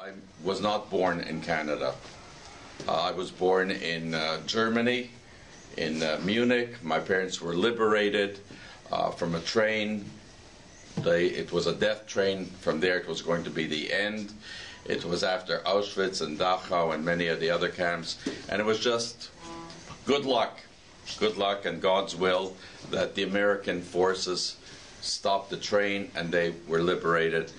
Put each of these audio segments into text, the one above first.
I was not born in Canada. I was born in Germany, in Munich. My parents were liberated from a train. It was a death train. From there it was going to be the end. It was after Auschwitz and Dachau and many of the other camps. And it was just good luck and God's will that the American forces stopped the train and they were liberated,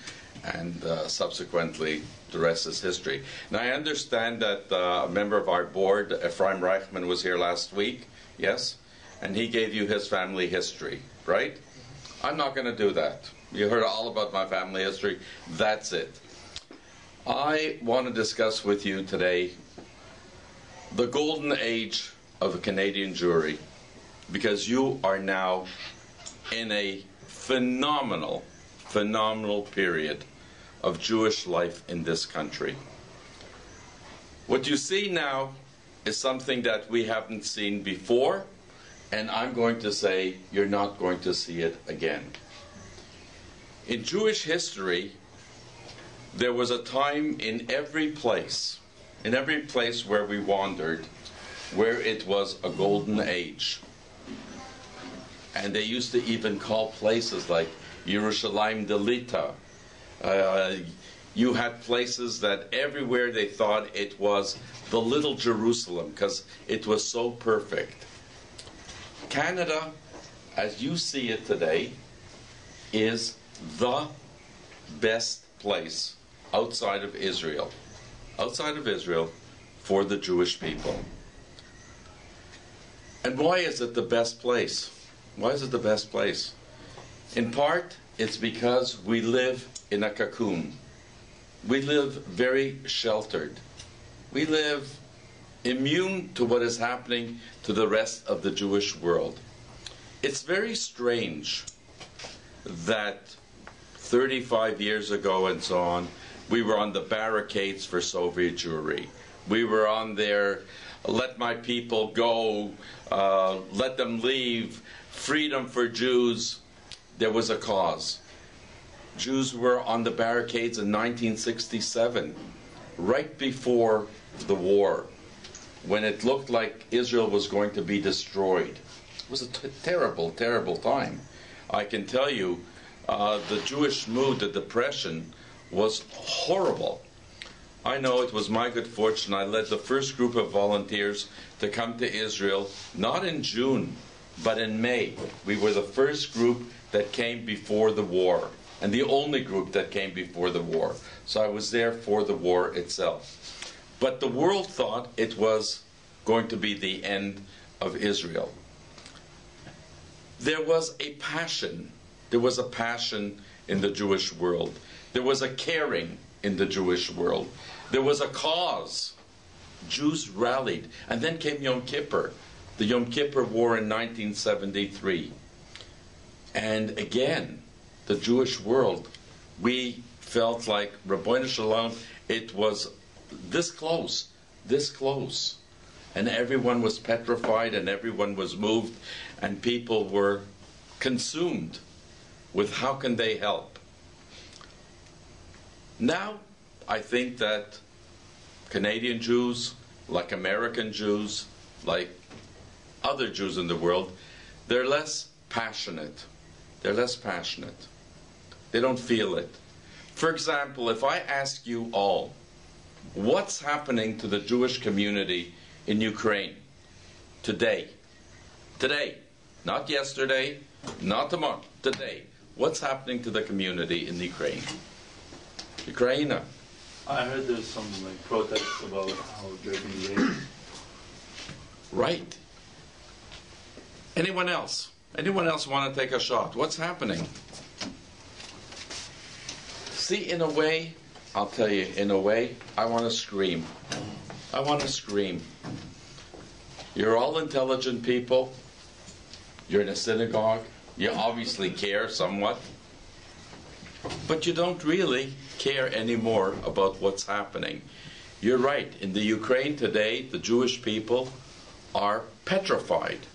and subsequently the rest is history. Now I understand that a member of our board, Ephraim Reichman, was here last week, yes? And he gave you his family history, right? I'm not going to do that. You heard all about my family history. That's it. I want to discuss with you today the golden age of the Canadian Jewry, because you are now in a phenomenal period of Jewish life in this country. What you see now is something that we haven't seen before, and I'm going to say you're not going to see it again. In Jewish history, there was a time in every place where we wandered, where it was a golden age. And they used to even call places like Yerushalayim Delita. You had places that everywhere they thought it was the little Jerusalem because it was so perfect. Canada, as you see it today, is the best place outside of Israel for the Jewish people. And why is it the best place? Why is it the best place? In part, it's because we live in a cocoon. We live very sheltered. We live immune to what is happening to the rest of the Jewish world. It's very strange that 35 years ago and so on, we were on the barricades for Soviet Jewry. We were on there, let my people go, let them leave, freedom for Jews. There was a cause. Jews were on the barricades in 1967, right before the war, when it looked like Israel was going to be destroyed. It was a terrible time. I can tell you, the Jewish mood, the depression, was horrible. I know it was my good fortune. I led the first group of volunteers to come to Israel, not in June, but in May. We were the first group that came before the war, and the only group that came before the war. So I was there for the war itself. But the world thought it was going to be the end of Israel. There was a passion. There was a passion in the Jewish world. There was a caring in the Jewish world. There was a cause. Jews rallied. And then came Yom Kippur, the Yom Kippur War in 1973. And again, the Jewish world, we felt like, Rabbeinu Shalom, it was this close. And everyone was petrified and everyone was moved, and people were consumed with how can they help. Now, I think that Canadian Jews, like American Jews, like other Jews in the world, they're less passionate. They're less passionate. They don't feel it. For example, if I ask you all, what's happening to the Jewish community in Ukraine today? Today. Not yesterday, not tomorrow. Today. What's happening to the community in Ukraine? Ukraine. I heard there's some protests about how they're being raped. Right. Anyone else? Anyone else want to take a shot? What's happening? See, in a way, I'll tell you, in a way, I want to scream. I want to scream. You're all intelligent people. You're in a synagogue. You obviously care somewhat. But you don't really care anymore about what's happening. You're right. In the Ukraine today, the Jewish people are petrified.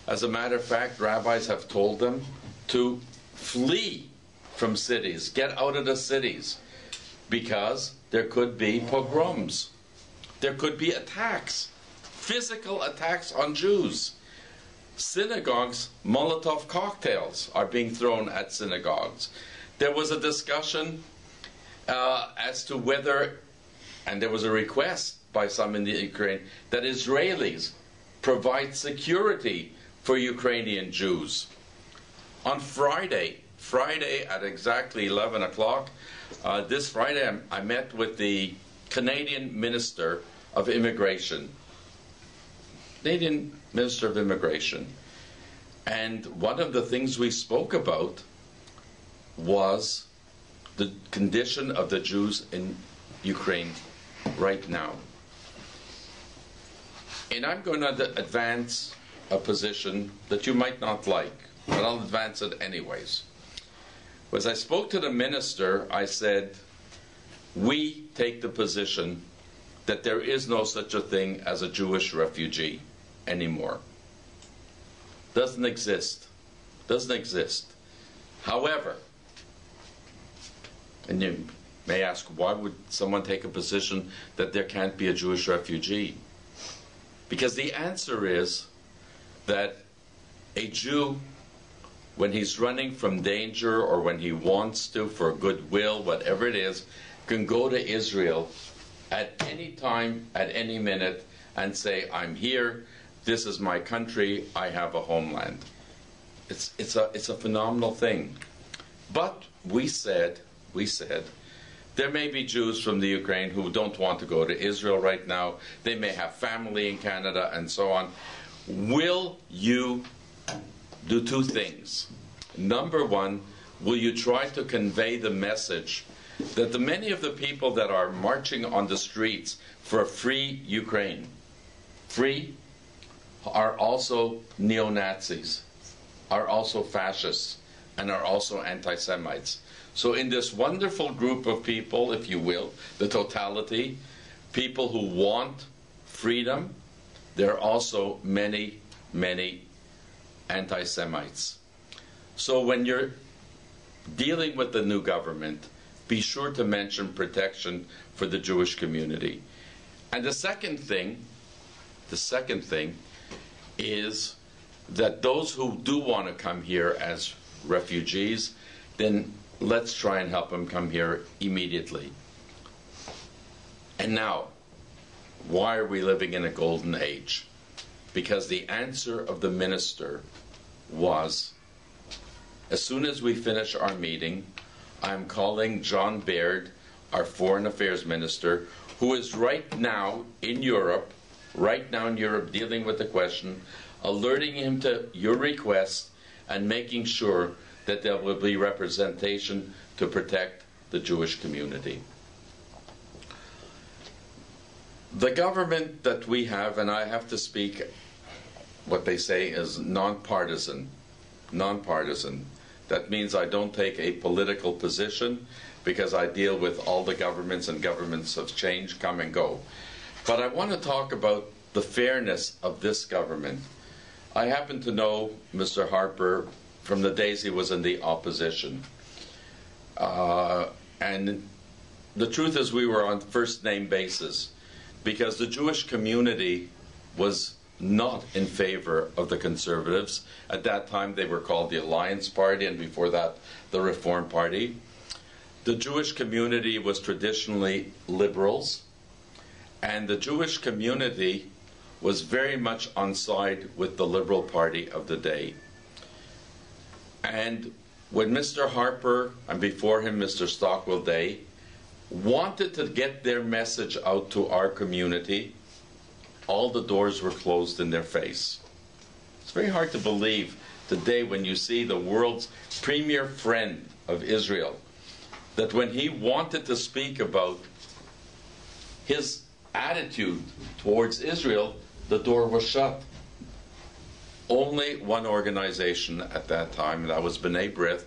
As a matter of fact, rabbis have told them to flee from cities, get out of the cities. because there could be pogroms. There could be attacks, physical attacks on Jews. Synagogues, Molotov cocktails are being thrown at synagogues. There was a discussion as to whether, and there was a request by some in the Ukraine, that Israelis provide security for Ukrainian Jews. On Friday at exactly 11 o'clock, this Friday I met with the Canadian Minister of Immigration. Canadian Minister of Immigration. And one of the things we spoke about was the condition of the Jews in Ukraine right now. And I'm going to advance a position that you might not like, but I'll advance it anyways. As I spoke to the minister, I said, we take the position that there is no such a thing as a Jewish refugee anymore. Doesn't exist. Doesn't exist. However, and you may ask, why would someone take a position that there can't be a Jewish refugee? Because the answer is that a Jew, when he's running from danger or when he wants to for goodwill, whatever it is, can go to Israel at any time, at any minute, and say, I'm here, this is my country, I have a homeland. It's a phenomenal thing. But we said, there may be Jews from the Ukraine who don't want to go to Israel right now. They may have family in Canada and so on. Will you do two things? Number one, will you try to convey the message that the many of the people that are marching on the streets for a free Ukraine, free, are also neo-Nazis, are also fascists, and are also anti-Semites. So in this wonderful group of people, if you will, the totality, people who want freedom, there are also many, many anti-Semites. So when you're dealing with the new government, be sure to mention protection for the Jewish community. And the second thing is that those who do want to come here as refugees, then let's try and help them come here immediately. And now, why are we living in a golden age? Because the answer of the minister was, as soon as we finish our meeting, I'm calling John Baird, our Foreign Affairs Minister, who is right now in Europe, dealing with the question, alerting him to your request and making sure that there will be representation to protect the Jewish community. The government that we have, and I have to speak what they say is nonpartisan. That means I don't take a political position because I deal with all the governments, and governments of change come and go. But I want to talk about the fairness of this government. I happen to know Mr. Harper from the days he was in the opposition. And the truth is we were on first-name basis because the Jewish community was not in favor of the Conservatives. At that time they were called the Alliance Party, and before that the Reform Party. The Jewish community was traditionally liberals, and the Jewish community was very much on side with the Liberal Party of the day. And when Mr. Harper, and before him Mr. Stockwell Day, wanted to get their message out to our community, all the doors were closed in their face. It's very hard to believe today when you see the world's premier friend of Israel, that when he wanted to speak about his attitude towards Israel, the door was shut. Only one organization at that time, and that was B-RITH,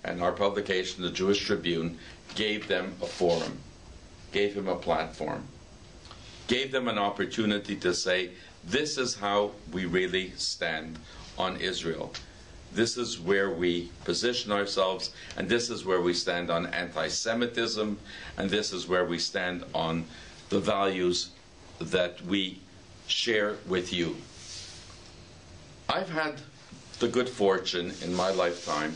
and our publication, the Jewish Tribune, gave them a forum, gave him a platform, gave them an opportunity to say, this is how we really stand on Israel. This is where we position ourselves, and this is where we stand on anti-Semitism, and this is where we stand on the values that we share with you. I've had the good fortune in my lifetime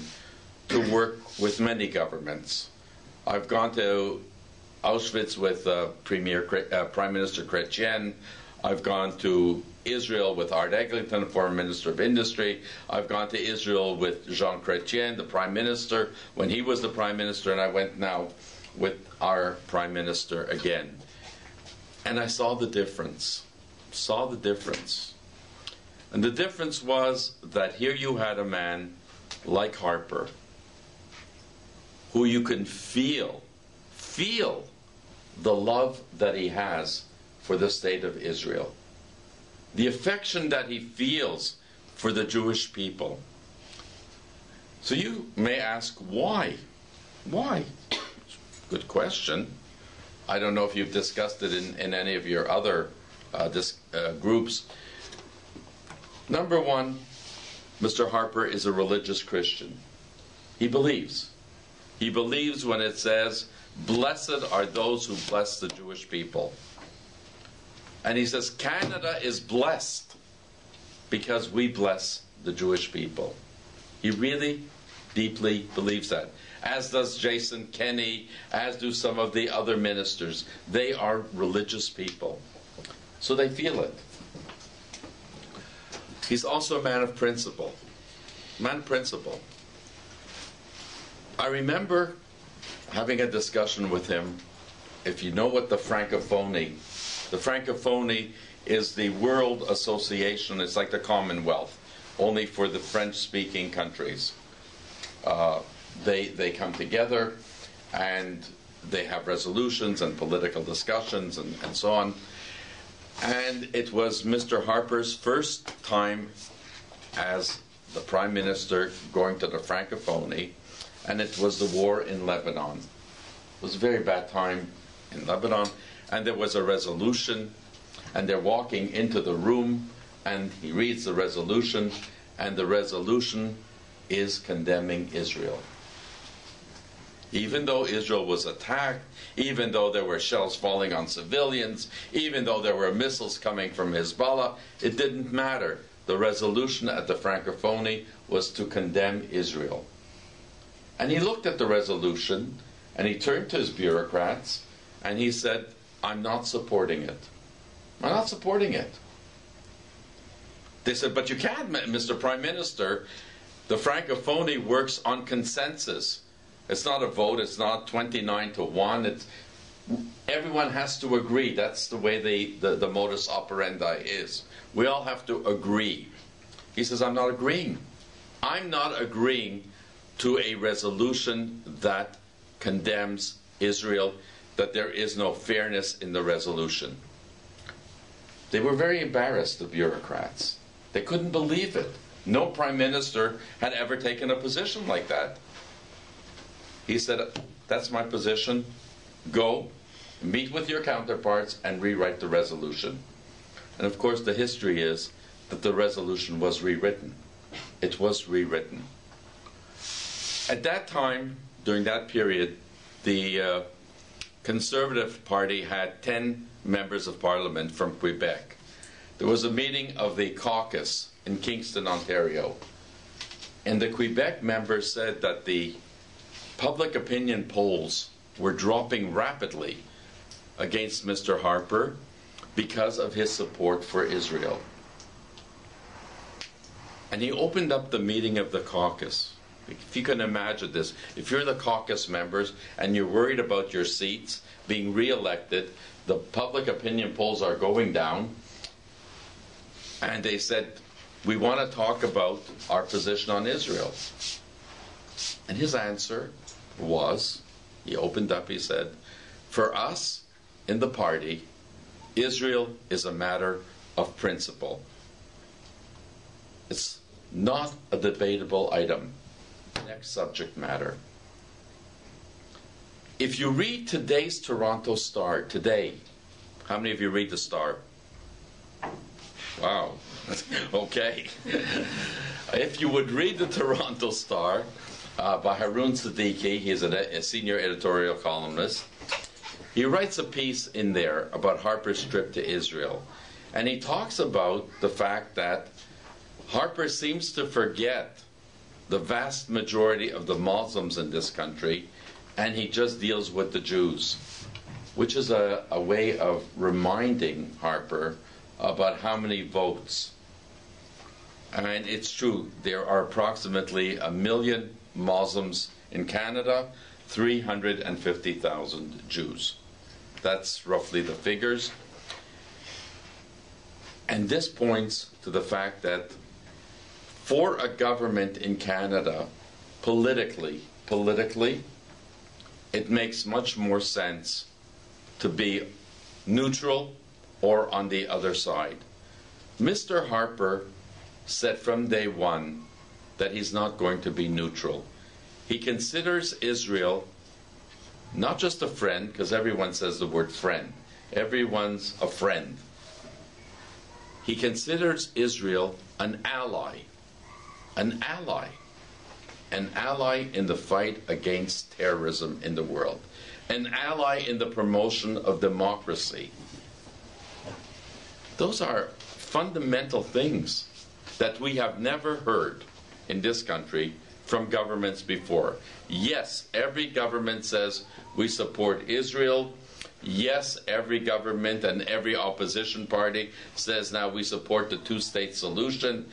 to work with many governments. I've gone to Auschwitz with Prime Minister Chrétien. I've gone to Israel with Art Eglinton, former Minister of Industry. I've gone to Israel with Jean Chrétien, the Prime Minister, when he was the Prime Minister, and I went now with our Prime Minister again. And I saw the difference. And the difference was that here you had a man like Harper, who you can feel the love that he has for the state of Israel, the affection that he feels for the Jewish people. So you may ask, why? Why? Good question. I don't know if you've discussed it in any of your other groups. Number one, Mr. Harper is a religious Christian. He believes. He believes when it says, "Blessed are those who bless the Jewish people." And he says, Canada is blessed because we bless the Jewish people. He really deeply believes that. As does Jason Kenney, as do some of the other ministers. They are religious people. So they feel it. He's also a man of principle. Man of principle. I remember having a discussion with him. If you know what the Francophonie is the World Association. It's like the Commonwealth, only for the French-speaking countries. They come together and they have resolutions and political discussions and so on. And it was Mr. Harper's first time as the Prime Minister going to the Francophonie, and it was the war in Lebanon. It was a very bad time in Lebanon, and there was a resolution, and they're walking into the room, and he reads the resolution, and the resolution is condemning Israel. Even though Israel was attacked, even though there were shells falling on civilians, even though there were missiles coming from Hezbollah, it didn't matter. The resolution at the Francophonie was to condemn Israel. And he looked at the resolution, and he turned to his bureaucrats, and he said, "I'm not supporting it. I'm not supporting it." They said, "But you can't, Mr. Prime Minister. The Francophonie works on consensus. It's not a vote. It's not 29-1. Everyone has to agree. That's the way the modus operandi is. We all have to agree." He says, "I'm not agreeing. I'm not agreeing to a resolution that condemns Israel, that there is no fairness in the resolution." They were very embarrassed, the bureaucrats. They couldn't believe it. No Prime Minister had ever taken a position like that. He said, "That's my position. Go, meet with your counterparts, and rewrite the resolution." And of course, the history is that the resolution was rewritten. It was rewritten. At that time, during that period, the Conservative Party had 10 members of Parliament from Quebec. There was a meeting of the caucus in Kingston, Ontario. And the Quebec members said that the public opinion polls were dropping rapidly against Mr. Harper because of his support for Israel. And he opened up the meeting of the caucus. If you can imagine this, if you're the caucus members and you're worried about your seats being re-elected, the public opinion polls are going down, and they said, "We want to talk about our position on Israel." And his answer was, he opened up, he said, "For us in the party, Israel is a matter of principle. It's not a debatable item." Next subject matter. If you read today's Toronto Star, today, how many of you read the Star? Wow. Okay. If you would read the Toronto Star by Haroon Siddiqui, he is a senior editorial columnist. He writes a piece in there about Harper's trip to Israel. And he talks about the fact that Harper seems to forget the vast majority of the Muslims in this country, and he just deals with the Jews, which is a way of reminding Harper about how many votes. And it's true, there are approximately 1 million Muslims in Canada, 350,000 Jews. That's roughly the figures. And this points to the fact that for a government in Canada, politically, it makes much more sense to be neutral or on the other side. Mr. Harper said from day one that he's not going to be neutral. He considers Israel not just a friend, because everyone says the word friend. Everyone's a friend. He considers Israel an ally. An ally. An ally in the fight against terrorism in the world. An ally in the promotion of democracy. Those are fundamental things that we have never heard in this country from governments before. Yes, every government says we support Israel. Yes, every government and every opposition party says now we support the two-state solution.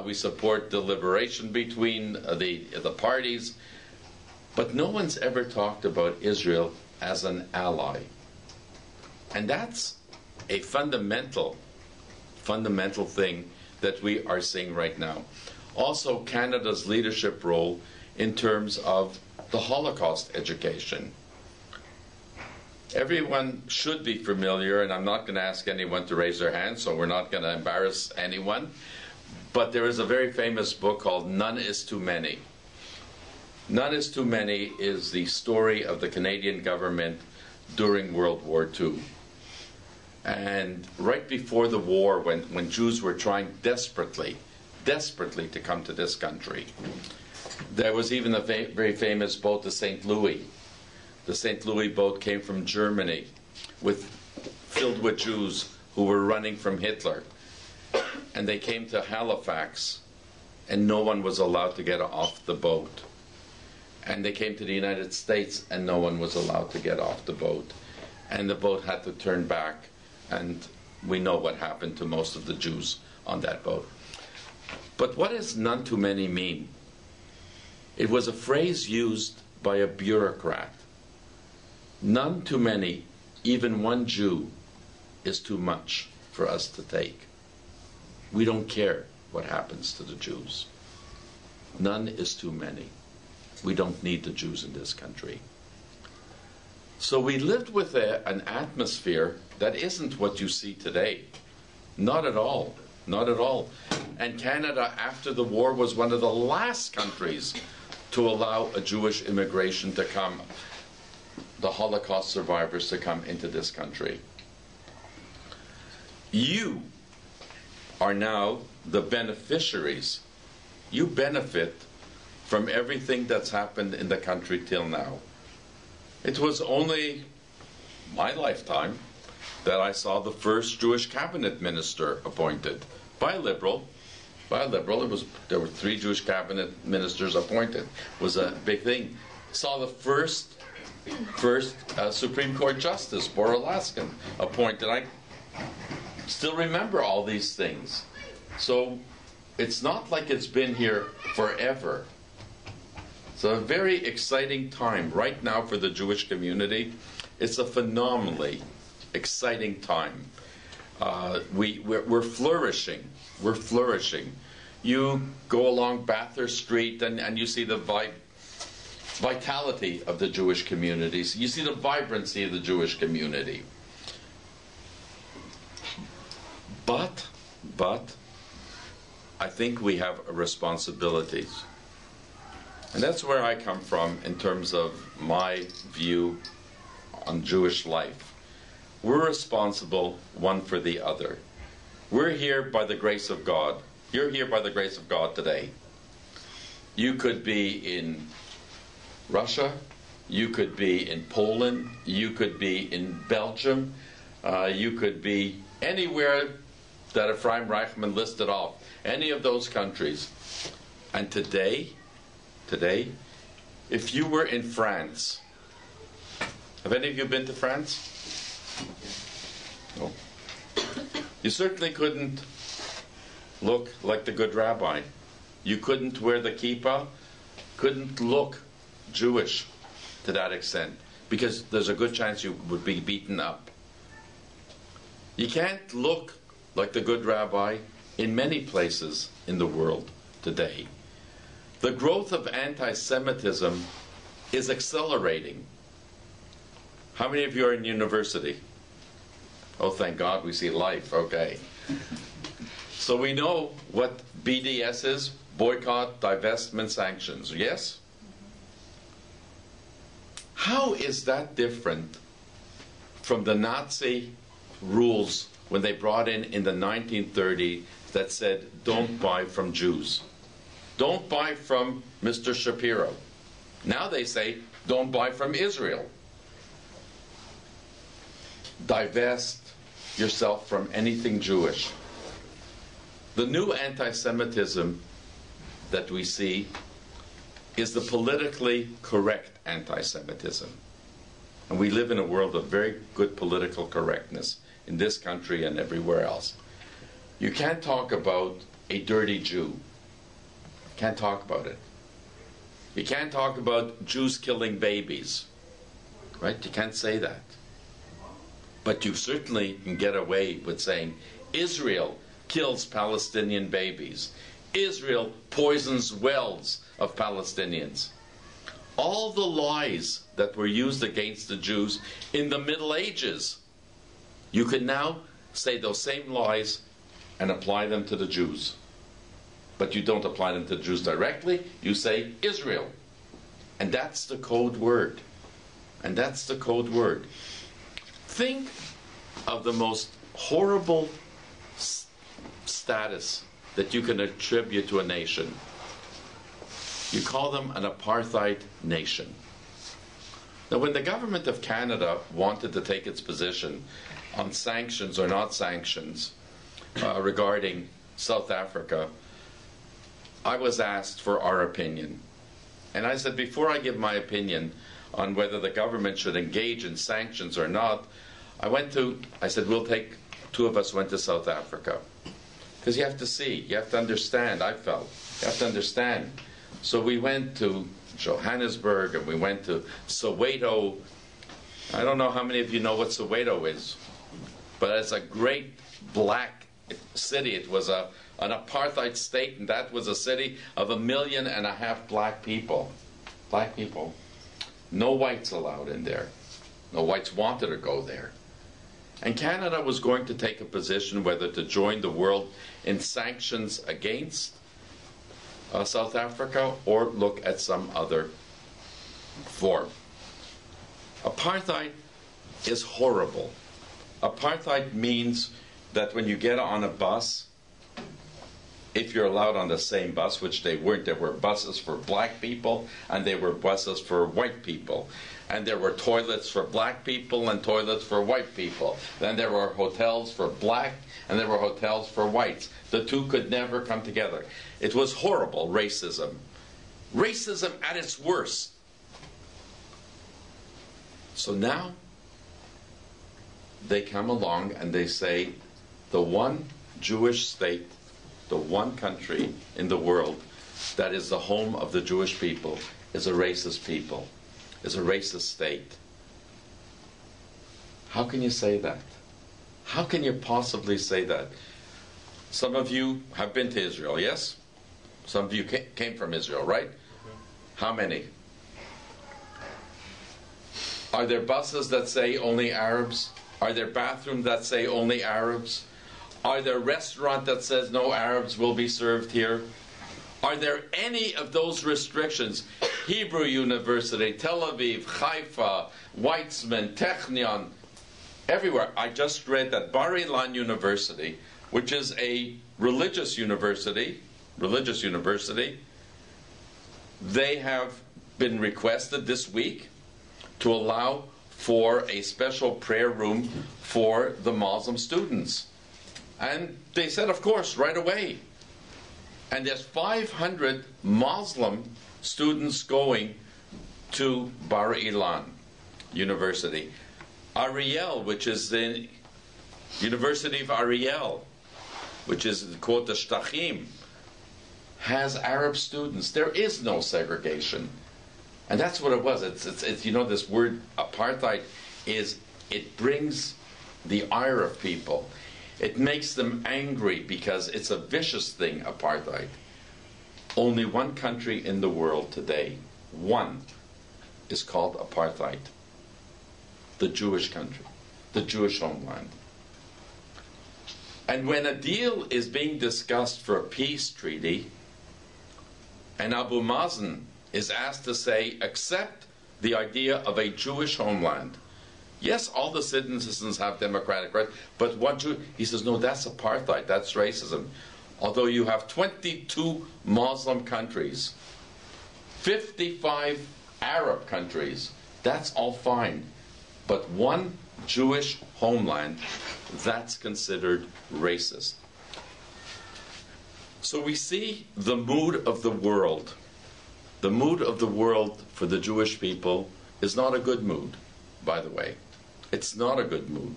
We support the liberation between the parties. But no one's ever talked about Israel as an ally. And that's a fundamental thing that we are seeing right now. Also, Canada's leadership role in terms of the Holocaust education. Everyone should be familiar, and I'm not going to ask anyone to raise their hand, so we're not going to embarrass anyone, but there is a very famous book called None is Too Many. None is Too Many is the story of the Canadian government during World War II. And right before the war, when Jews were trying desperately to come to this country, there was even a very famous boat, the St. Louis. The St. Louis boat came from Germany, filled with Jews who were running from Hitler. And they came to Halifax, and no one was allowed to get off the boat. And they came to the United States, and no one was allowed to get off the boat. And the boat had to turn back, and we know what happened to most of the Jews on that boat. But what does none too many mean? It was a phrase used by a bureaucrat. None too many, even one Jew, is too much for us to take. We don't care what happens to the Jews. None is too many. We don't need the Jews in this country. So we lived with an atmosphere that isn't what you see today. Not at all. Not at all. And Canada, after the war, was one of the last countries to allow a Jewish immigration to come, the Holocaust survivors to come into this country. You are now the beneficiaries. You benefit from everything that's happened in the country till now. It was only my lifetime that I saw the first Jewish cabinet minister appointed by a Liberal. By a Liberal, there were 3 Jewish cabinet ministers appointed. It was a big thing. Saw the first Supreme Court Justice, Bora Laskin, appointed. I still remember all these things. So it's not like it's been here forever. It's a very exciting time right now for the Jewish community. It's a phenomenally exciting time. We're flourishing. We're flourishing. You go along Bathurst Street and you see the vitality of the Jewish communities. You see the vibrancy of the Jewish community. But I think we have responsibilities. And that's where I come from in terms of my view on Jewish life. We're responsible one for the other. We're here by the grace of God. You're here by the grace of God today. You could be in Russia, you could be in Poland, you could be in Belgium, you could be anywhere that Ephraim Reichman listed off, any of those countries. And today, if you were in France, have any of you been to France? No. You certainly couldn't look like the good rabbi. You couldn't wear the kippah, couldn't look Jewish to that extent, because there's a good chance you would be beaten up. You can't look like the good rabbi in many places in the world today. The growth of anti-Semitism is accelerating. How many of you are in university? Oh, thank God we see life, okay. So we know what BDS is, boycott, divestment, sanctions, yes? How is that different from the Nazi rules when they brought in the 1930s that said, don't buy from Jews? Don't buy from Mr. Shapiro. Now they say, don't buy from Israel. Divest yourself from anything Jewish. The new anti-Semitism that we see is the politically correct anti-Semitism. And we live in a world of very good political correctness in this country and everywhere else. You can't talk about a dirty Jew. Can't talk about it. You can't talk about Jews killing babies. Right? You can't say that. But you certainly can get away with saying Israel kills Palestinian babies. Israel poisons wells of Palestinians. All the lies that were used against the Jews in the Middle Ages, you can now say those same lies and apply them to the Jews. But you don't apply them to the Jews directly, you say Israel. And that's the code word. And that's the code word. Think of the most horrible status that you can attribute to a nation. You call them an apartheid nation. Now, when the government of Canada wanted to take its position on sanctions or not sanctions regarding South Africa, I was asked for our opinion. And I said, before I give my opinion on whether the government should engage in sanctions or not, I said, two of us went to South Africa. Because you have to see, you have to understand, I felt. You have to understand. So we went to Johannesburg and we went to Soweto. I don't know how many of you know what Soweto is, but it's a great black city. It was an apartheid state, and that was a city of 1.5 million black people. Black people. No whites allowed in there. No whites wanted to go there. And Canada was going to take a position whether to join the world in sanctions against South Africa or look at some other form. Apartheid is horrible. Apartheid means that when you get on a bus, if you're allowed on the same bus, which they weren't, there were buses for black people and there were buses for white people. And there were toilets for black people and toilets for white people. Then there were hotels for black and there were hotels for whites. The two could never come together. It was horrible, racism. Racism at its worst. So now they come along and they say the one Jewish state, the one country in the world that is the home of the Jewish people is a racist people, is a racist state. How can you say that? How can you possibly say that? Some of you have been to Israel, yes? Some of you came from Israel, right? How many? Are there buses that say only Arabs? Are there bathrooms that say only Arabs? Are there restaurants that says no Arabs will be served here? Are there any of those restrictions? Hebrew University, Tel Aviv, Haifa, Weizmann, Technion, everywhere. I just read that Bar-Ilan University, which is a religious university, they have been requested this week to allow for a special prayer room for the Muslim students. And they said, of course, right away. And there's 500 Muslim students going to Bar Ilan University. Ariel, which is the University of Ariel, which is quote the Shtachim, has Arab students. There is no segregation. And that's what it was. It's you know, this word apartheid it brings the ire of people. It makes them angry because it's a vicious thing, apartheid. Only one country in the world today, one, is called apartheid. The Jewish country, the Jewish homeland. And when a deal is being discussed for a peace treaty, and Abu Mazen is asked to say, accept the idea of a Jewish homeland. Yes, all the citizens have democratic rights, but one Jew, he says, no, that's apartheid, that's racism. Although you have 22 Muslim countries, 55 Arab countries, that's all fine. But one Jewish homeland, that's considered racist. So we see the mood of the world. The mood of the world for the Jewish people is not a good mood, by the way. It's not a good mood.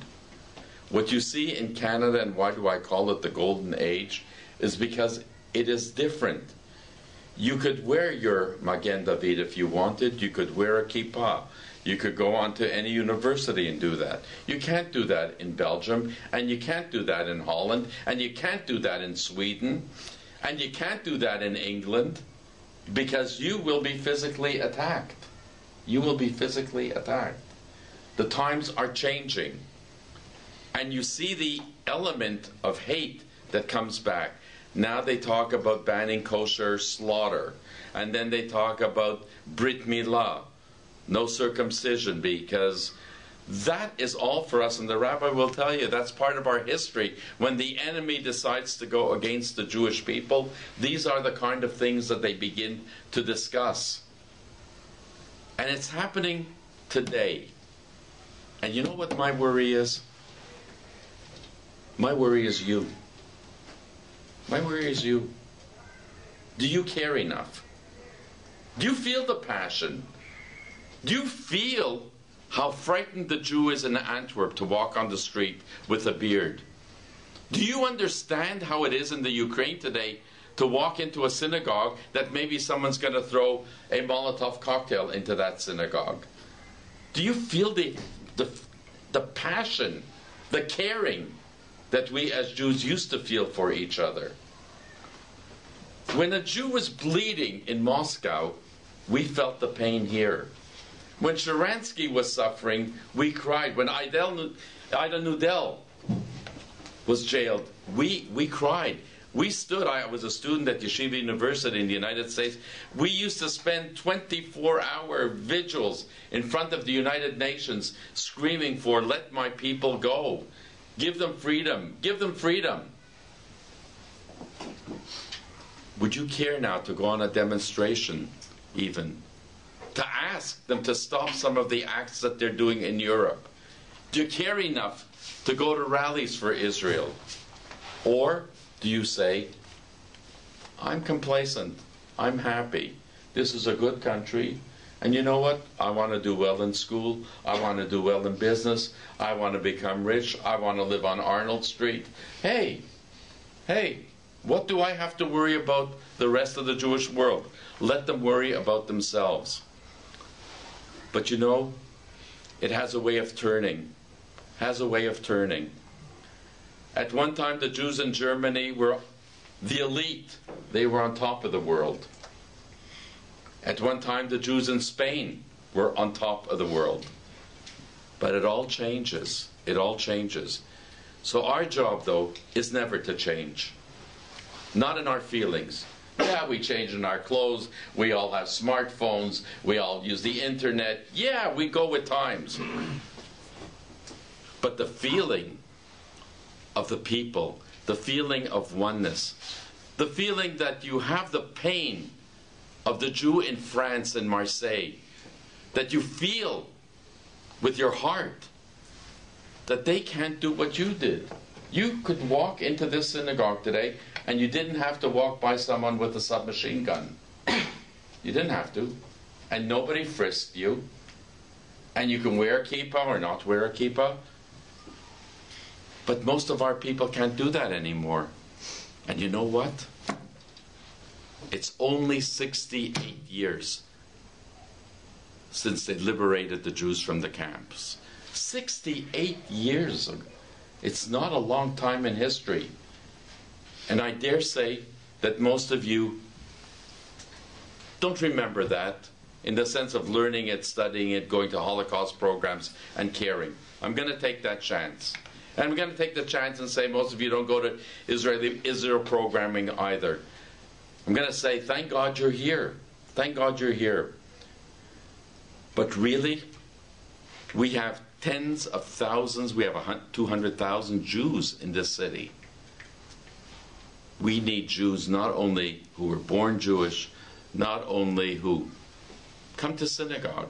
What you see in Canada, and why do I call it the Golden Age, is because it is different. You could wear your Magen David if you wanted. You could wear a kippah. You could go on to any university and do that. You can't do that in Belgium, and you can't do that in Holland, and you can't do that in Sweden, and you can't do that in England, because you will be physically attacked. You will be physically attacked. The times are changing. And you see the element of hate that comes back. Now they talk about banning kosher slaughter. And then they talk about Brit Milah, no circumcision, because that is all for us. And the rabbi will tell you that's part of our history. When the enemy decides to go against the Jewish people, these are the kind of things that they begin to discuss. And it's happening today. And you know what my worry is? My worry is you. My worry is you. Do you care enough? Do you feel the passion? Do you feel how frightened the Jew is in Antwerp to walk on the street with a beard? Do you understand how it is in the Ukraine today to walk into a synagogue that maybe someone's going to throw a Molotov cocktail into that synagogue? Do you feel the passion, the caring that we as Jews used to feel for each other? When a Jew was bleeding in Moscow, we felt the pain here. When Sharansky was suffering, we cried. When Ida Nudel was jailed, we cried. We stood. I was a student at Yeshiva University in the United States. We used to spend 24-hour vigils in front of the United Nations screaming for, let my people go. Give them freedom. Give them freedom. Would you care now to go on a demonstration even? To ask them to stop some of the acts that they're doing in Europe? Do you care enough to go to rallies for Israel? Or do you say, I'm complacent, I'm happy, this is a good country, and you know what? I want to do well in school, I want to do well in business, I want to become rich, I want to live on Arnold Street. Hey, what do I have to worry about the rest of the Jewish world? Let them worry about themselves. But you know, it has a way of turning. Has a way of turning. At one time, the Jews in Germany were the elite. They were on top of the world. At one time, the Jews in Spain were on top of the world. But it all changes. It all changes. So our job, though, is never to change. Not in our feelings. Yeah, we change in our clothes. We all have smartphones. We all use the internet. Yeah, we go with times. But the feeling of the people, the feeling of oneness, the feeling that you have the pain of the Jew in France and Marseille, that you feel with your heart that they can't do what you did. You could walk into this synagogue today and you didn't have to walk by someone with a submachine gun. You didn't have to. And nobody frisked you. And you can wear a kippah or not wear a kippah. But most of our people can't do that anymore. And you know what? It's only 68 years since they liberated the Jews from the camps. 68 years ago. It's not a long time in history. And I dare say that most of you don't remember that in the sense of learning it, studying it, going to Holocaust programs and caring. I'm going to take that chance. And I'm going to take the chance and say most of you don't go to Israel programming either. I'm going to say, thank God you're here. Thank God you're here. But really, we have tens of thousands, we have 200,000 Jews in this city. We need Jews not only who were born Jewish, not only who come to synagogue.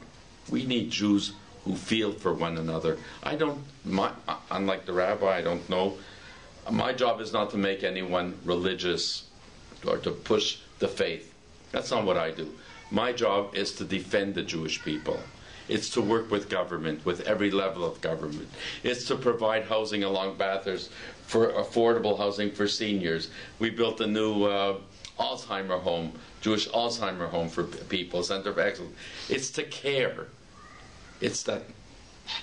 We need Jews who feel for one another. Unlike the rabbi, I don't know. My job is not to make anyone religious or to push the faith. That's not what I do. My job is to defend the Jewish people. It's to work with government, with every level of government. It's to provide housing along Bathurst for affordable housing for seniors. We built a new Alzheimer home, Jewish Alzheimer home for people, Center of Excellence. It's to care. It's that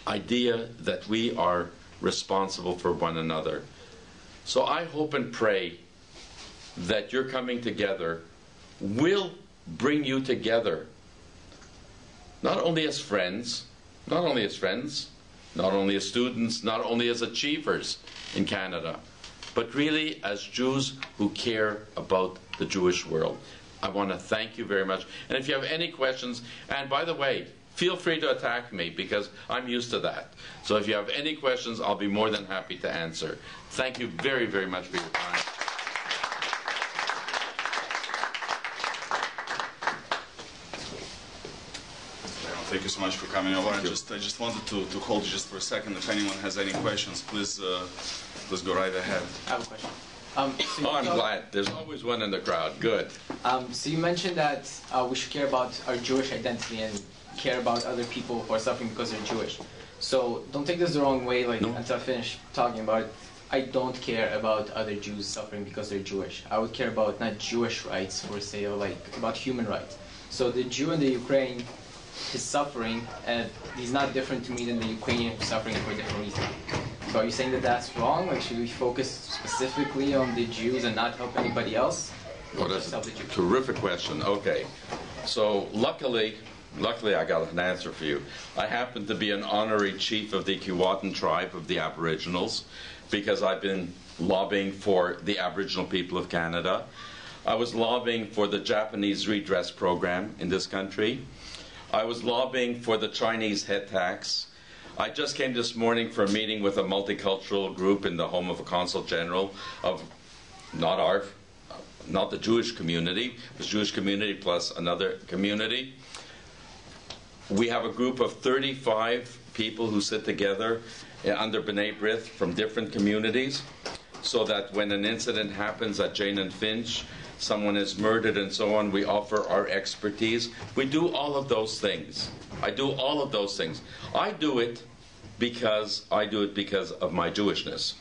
idea that we are responsible for one another. So I hope and pray that your coming together will bring you together, not only as friends, not only as students, not only as achievers in Canada, but really as Jews who care about the Jewish world. I want to thank you very much. And if you have any questions, and by the way, feel free to attack me because I'm used to that. So if you have any questions, I'll be more than happy to answer. Thank you very, very much for your time. Thank you so much for coming over. I just wanted to hold you just for a second. If anyone has any questions, please go right ahead. I have a question. I'm glad. There's always one in the crowd. Good. So you mentioned that we should care about our Jewish identity and care about other people who are suffering because they're Jewish. So don't take this the wrong way, until I finish talking about it. I don't care about other Jews suffering because they're Jewish. I would care about not Jewish rights, for say, about human rights. So the Jew in the Ukraine is suffering, and he's not different to me than the Ukrainian who's suffering for a different reason. So are you saying that that's wrong? Should we focus specifically on the Jews and not help anybody else? Well, that's a terrific question. Okay. So luckily I got an answer for you. I happen to be an honorary chief of the Keewatin tribe of the Aboriginals because I've been lobbying for the Aboriginal people of Canada. I was lobbying for the Japanese redress program in this country. I was lobbying for the Chinese head tax. I just came this morning for a meeting with a multicultural group in the home of a consul general of not the Jewish community, it was Jewish community plus another community. We have a group of 35 people who sit together under B-RITH from different communities, so that when an incident happens at Jane and Finch, someone is murdered and so on, we offer our expertise. We do all of those things. I do all of those things. I do it because of my Jewishness.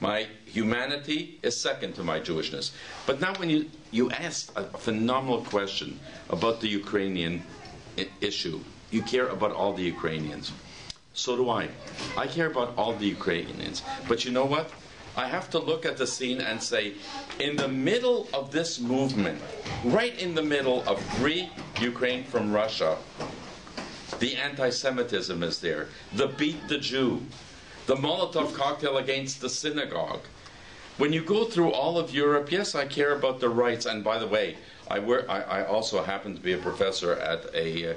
My humanity is second to my Jewishness. But now when you asked a phenomenal question about the Ukrainian issue, you care about all the Ukrainians. So do I. I care about all the Ukrainians. But you know what? I have to look at the scene and say, in the middle of this movement, right in the middle of free Ukraine from Russia, the anti-Semitism is there, the beat the Jew, the Molotov cocktail against the synagogue. When you go through all of Europe, yes, I care about the rights. And by the way, I also happen to be a professor at a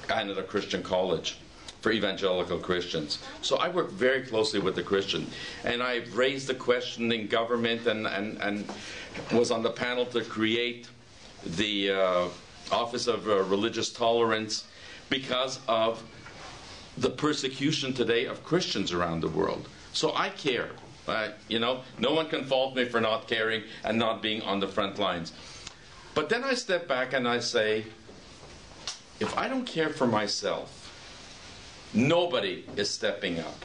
Canada Christian college for evangelical Christians. So I work very closely with the Christian. And I've raised the question in government and was on the panel to create the Office of Religious Tolerance, because of the persecution today of Christians around the world. So I care. You know, no one can fault me for not caring and not being on the front lines. But then I step back and I say, if I don't care for myself, nobody is stepping up.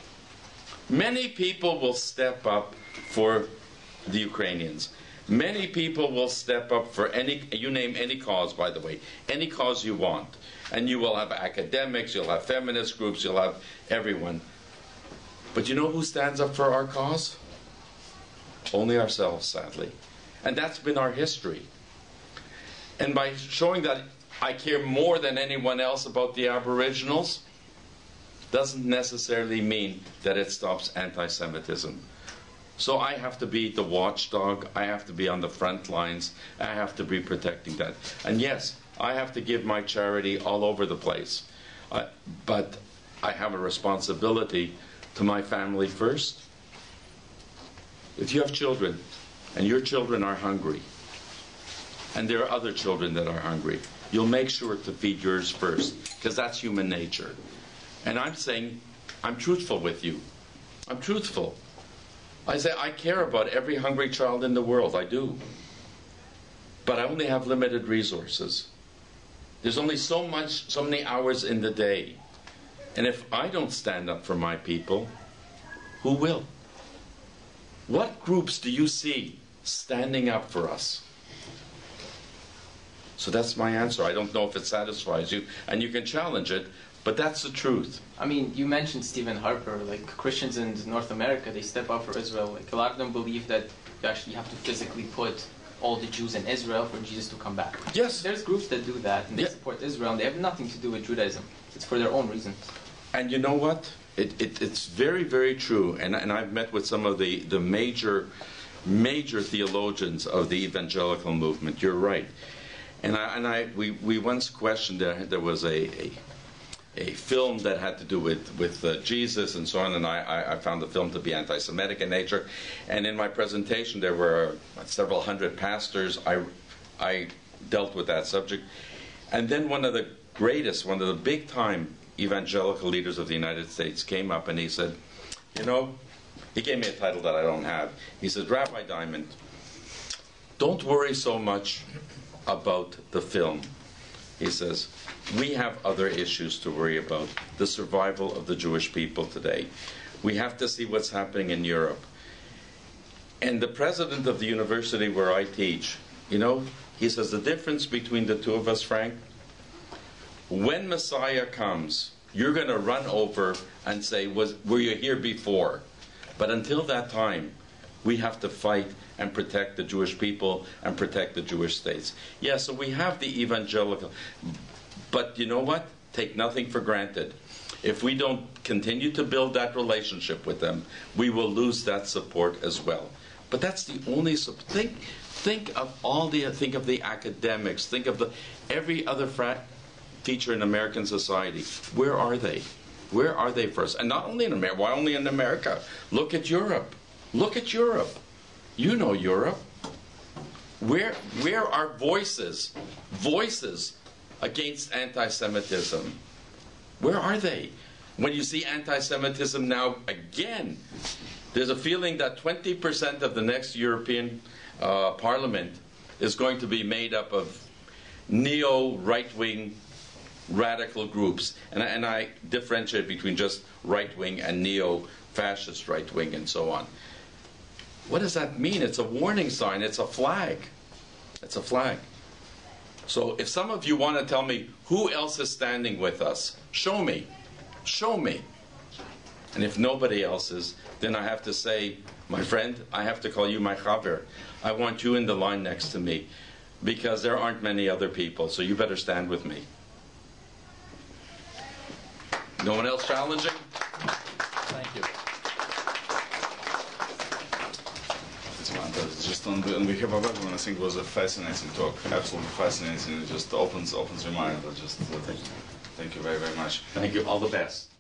Many people will step up for the Ukrainians. Many people will step up for any, you name any cause, by the way, any cause you want. And you will have academics, you'll have feminist groups, you'll have everyone. But you know who stands up for our cause? Only ourselves, sadly. And that's been our history. And by showing that I care more than anyone else about the Aboriginals, doesn't necessarily mean that it stops anti-Semitism. So I have to be the watchdog, I have to be on the front lines, I have to be protecting that. And yes, I have to give my charity all over the place. But I have a responsibility to my family first. If you have children, and your children are hungry, and there are other children that are hungry, you'll make sure to feed yours first, because that's human nature. And I'm saying, I'm truthful with you. I'm truthful. I say, I care about every hungry child in the world. I do. But I only have limited resources. There's only so many hours in the day. And if I don't stand up for my people, who will? What groups do you see standing up for us? So that's my answer. I don't know if it satisfies you, and you can challenge it, but that's the truth. I mean, you mentioned Stephen Harper. Like, Christians in North America, they step up for Israel. Like, a lot of them believe that you actually have to physically put all the Jews in Israel for Jesus to come back. Yes. There's groups that do that, and they support Israel, and they have nothing to do with Judaism. It's for their own reasons. And you know what? It's very, very true. And I've met with some of the major theologians of the evangelical movement. You're right. And we once questioned, there was a film that had to do with Jesus and so on, and I found the film to be anti-Semitic in nature. And in my presentation, there were several hundred pastors. I dealt with that subject. And then one of the big-time evangelical leaders of the United States came up and he said, you know, he gave me a title that I don't have. He said, Rabbi Dimant, don't worry so much about the film. He says, we have other issues to worry about. The survival of the Jewish people today. We have to see what's happening in Europe. And the president of the university where I teach, you know, he says, the difference between the two of us, Frank, when Messiah comes, you're going to run over and say, were you here before? But until that time, we have to fight and protect the Jewish people and protect the Jewish states. Yeah, so we have the evangelical. But you know what? Take nothing for granted. If we don't continue to build that relationship with them, we will lose that support as well. But that's the only support. Think of the academics. Think of every other teacher in American society. Where are they? Where are they first? And not only in America. Why only in America? Look at Europe. Look at Europe. You know Europe. Where are voices against anti-Semitism? Where are they? When you see anti-Semitism now again, there's a feeling that 20% of the next European Parliament is going to be made up of neo-right-wing radical groups. And I differentiate between just right-wing and neo-fascist right-wing and so on. What does that mean? It's a warning sign. It's a flag. It's a flag. So if some of you want to tell me who else is standing with us, show me. Show me. And if nobody else is, then I have to say, my friend, I have to call you my chaver. I want you in the line next to me, because there aren't many other people, so you better stand with me. No one else challenging? Thank you. Just on behalf of everyone, I think it was a fascinating talk, absolutely fascinating. It just opens your mind. Thank you very, very much. Thank you. All the best.